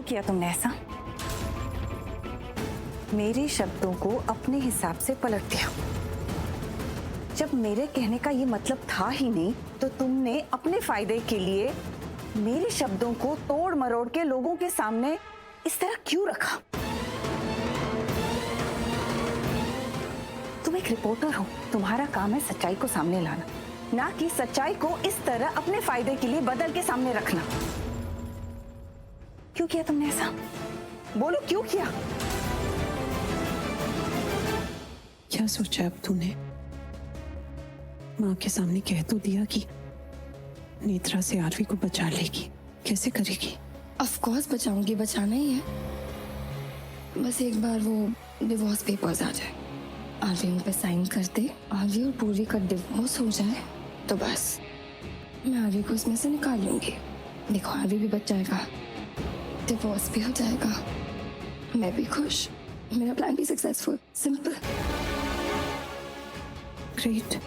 किया तुमने ऐसा? मेरे शब्दों को अपने हिसाब से पलट दिया। जब मेरे कहने का ये मतलब था ही नहीं, तो तुमने अपने फायदे के लिए मेरे शब्दों को तोड़ मरोड़ के लोगों के सामने इस तरह क्यों रखा? तुम एक रिपोर्टर हो, तुम्हारा काम है सच्चाई को सामने लाना, ना कि सच्चाई को इस तरह अपने फायदे के लिए बदल के सामने रखना। क्यों किया तुमने ऐसा? बोलो क्यों किया? क्या सोचा अब तूने? माँ के सामने कह तो दिया कि नेत्रा से आरवी को बचा लेगी, कैसे करेगी? ऑफ कोर्स बचाऊंगी, बचाना ही है। बस एक बार वो डिवोर्स पेपर्स आ जाए, आरवी उन पे साइन कर दे, आरवी और पूर्वी का डिवोर्स हो जाए, तो बस मैं आरवी को इसमें से निकाल लूंगी। देखो आरवी भी बच जाएगा, डिवोर्स भी हो जाएगा, मैं भी खुश, मेरा प्लान भी सक्सेसफुल। सिंपल। ग्रेट।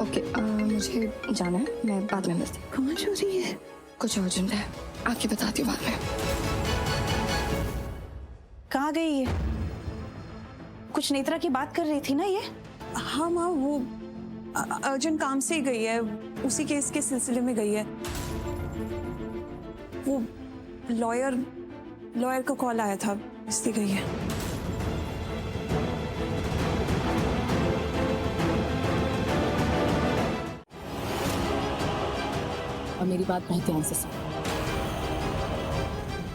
ओके, मुझे जाना है, मैं बाद में मिलती हूँ। कहाँ जा रही है? कुछ अर्जेंट है, आपकी बताती हूँ बाद में। कहाँ गई ये? कुछ नेत्रा की बात कर रही थी ना ये? हाँ माँ, वो अर्जेंट काम से ही गई है, उसी केस के सिलसिले में गई है। वो लॉयर का कॉल आया था, इसलिए गई है। और मेरी बात बहुत ध्यान से सुन।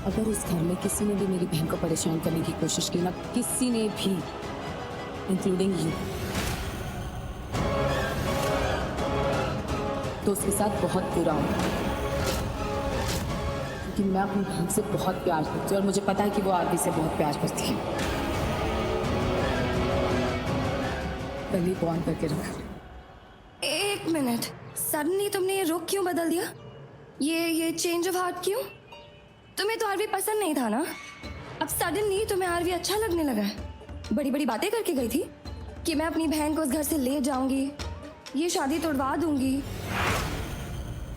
अगर इस घर में किसी ने भी मेरी बहन को परेशान करने की कोशिश की ना, किसी ने भी, इंक्लूडिंग यू, तो उसके साथ बहुत बुरा होगा। क्योंकि मैं अपनी बहन से बहुत प्यार करती हूँ और मुझे पता है कि वो आरवी से बहुत प्यार करती है। कल ही बॉन्ड करके रखा। एक मिनट, सडनली तुमने ये रुख क्यों बदल दिया? ये चेंज ऑफ हार्ट क्यों? तुम्हें तो आरवी पसंद नहीं था ना, अब सडनली तुम्हें आरवी अच्छा लगने लगा है। बड़ी बड़ी बातें करके गई थी कि मैं अपनी बहन को उस घर से ले जाऊंगी, ये शादी तोड़वा दूंगी,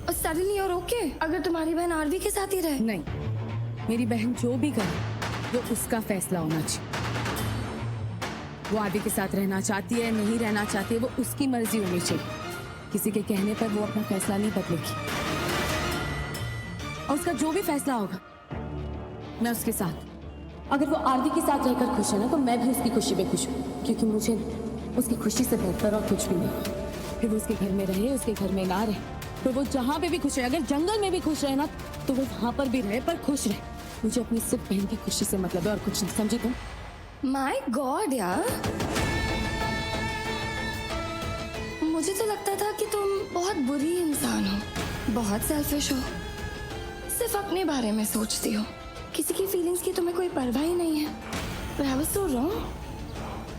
और सडनली और ओके अगर तुम्हारी बहन आरवी के साथ ही रहे। नहीं, मेरी बहन जो भी करे वो उसका फैसला होना चाहिए। वो आरवी के साथ रहना चाहती है, नहीं रहना चाहती है, वो उसकी मर्जी होनी चाहिए। किसी के कहने पर वो अपना फैसला नहीं बदलेगी, और उसका जो भी फैसला होगा मैं उसके साथ। अगर वो आरवी के साथ रहकर खुश है ना, तो मैं भी उसकी खुशी में खुश हूँ, क्योंकि मुझे उसकी खुशी से बेहतर और कुछ भी नहीं। फिर वो उसके घर में रहे, उसके घर में ना रहे, तो वो जहाँ पे भी खुश रहे। अगर जंगल में भी खुश रहे ना, तो वो वहां पर भी रहे, पर खुश रहे। मुझे अपनी सिर्फ बहन की खुशी से मतलब है और कुछ नहीं, समझी तुम? माय गॉड यार, मुझे तो लगता था कि तुम बहुत बुरी इंसान हो, बहुत सेल्फिश हो, सिर्फ अपने बारे में सोचती हो, किसी की फीलिंग्स की तुम्हें कोई परवाह ही नहीं है। पर आई वाज सो रॉन्ग।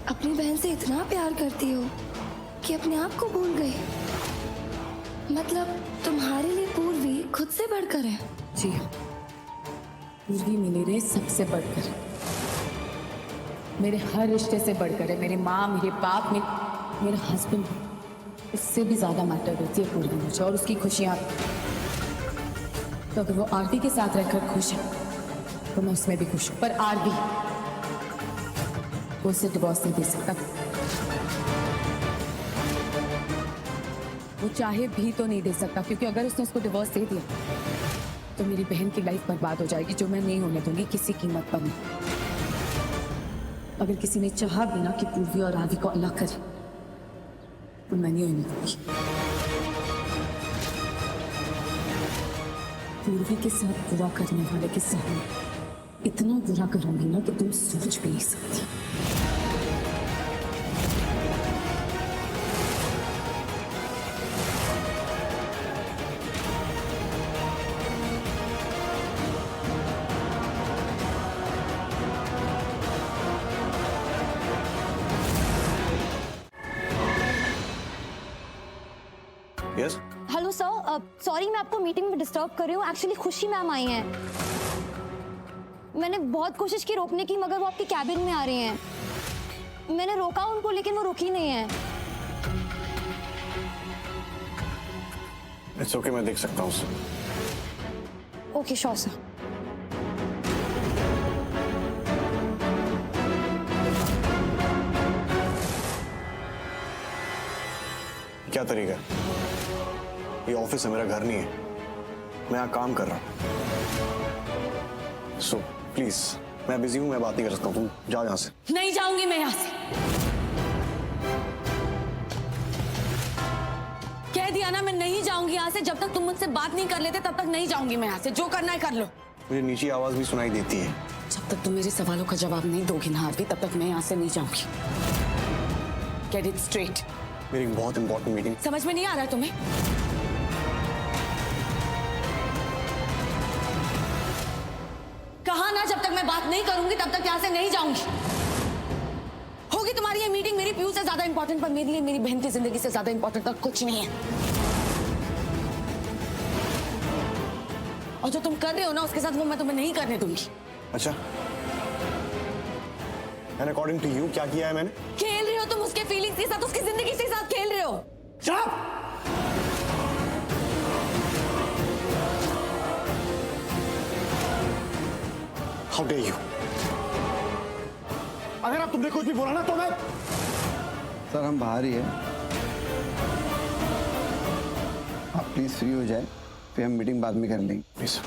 अपनी बहन से इतना प्यार करती हो कि अपने आप को भूल गई। मतलब तुम्हारे लिए पूर्वी खुद से बढ़कर है। जी हाँ, पूर्वी मेरे लिए सबसे बढ़कर है, मेरे हर रिश्ते से बढ़कर है। मेरे माँ, मेरे बाप, मेरा हस्बैंड, इससे भी ज्यादा मैटर करती है पूर्वी मुझे, और उसकी खुशियाँ। तो अगर वो आरवी के साथ रहकर खुश है तो मैं उसमें भी खुश हूँ। पर आरवी वो उसे डिवोर्स नहीं दे सकता। वो चाहे भी तो नहीं दे सकता, क्योंकि अगर उसने उसको डिवोर्स दे दिया तो मेरी बहन की लाइफ बर्बाद हो जाएगी, जो मैं नहीं होने दूंगी किसी कीमत पर नहीं। अगर किसी ने चाहा भी ना कि पूर्वी और आरवी को अलग करे, तो मैं नहीं होने दूंगी। पूर्वी के साथ बुरा करने वाले के सामने इतना बुरा करूंगी ना कि तुम सोच भी नहीं सकती। यस हेलो सर, सॉरी मैं आपको मीटिंग में डिस्टर्ब कर रही हूँ। एक्चुअली खुशी मैम आई हैं। मैंने बहुत कोशिश की रोकने की, मगर वो आपके कैबिन में आ रही हैं। मैंने रोका उनको, लेकिन वो रुकी नहीं है। इट्स ओके, मैं देख सकता हूँ उसे। Okay sure sir. क्या तरीका है? ये ऑफिस है, मेरा घर नहीं है। मैं यहाँ काम कर रहा हूँ। सो प्लीज, मैं बिजी हूँ, मैं बात नहीं कर सकता हूँ। तुम जाओ यहाँ से। नहीं जाऊंगी मैं यहाँ से। कह दिया ना, मैं नहीं जाऊंगी यहाँ से। जब तक तुम मुझसे बात नहीं कर लेते तब तक नहीं जाऊंगी मैं यहाँ से। जो करना है कर लो। मुझे नीची आवाज भी सुनाई देती है। जब तक तुम मेरे सवालों का जवाब नहीं दोगी ना आरती, तब तक मैं यहाँ से नहीं जाऊंगी। Get it straight. मेरी एक बहुत इंपॉर्टेंट मीटिंग। समझ में नहीं आ रहा तुम्हें? कहा ना, जब तक मैं बात नहीं करूंगी तब तक यहाँ से नहीं जाऊंगी। होगी तुम्हारी ये मीटिंग मेरी पीयू से ज्यादा इंपॉर्टेंट, पर मेरे लिए मेरी बहन की जिंदगी से ज्यादा इंपॉर्टेंट और कुछ नहीं है। और जो तुम कर रहे हो ना उसके साथ, वो मैं तुम्हें नहीं करने दूंगी। अच्छा, एंड अकॉर्डिंग टू यू क्या किया है मैंने? खेल रहे हो तुम उसके फीलिंग्स के साथ, उसकी जिंदगी के साथ खेल रहे हो। How dare you! अगर अब तुमने कुछ भी बोला ना तो मैं... सर हम बाहर ही है, आप प्लीज फ्री हो जाए, फिर हम मीटिंग बाद में कर लेंगे। प्लीज।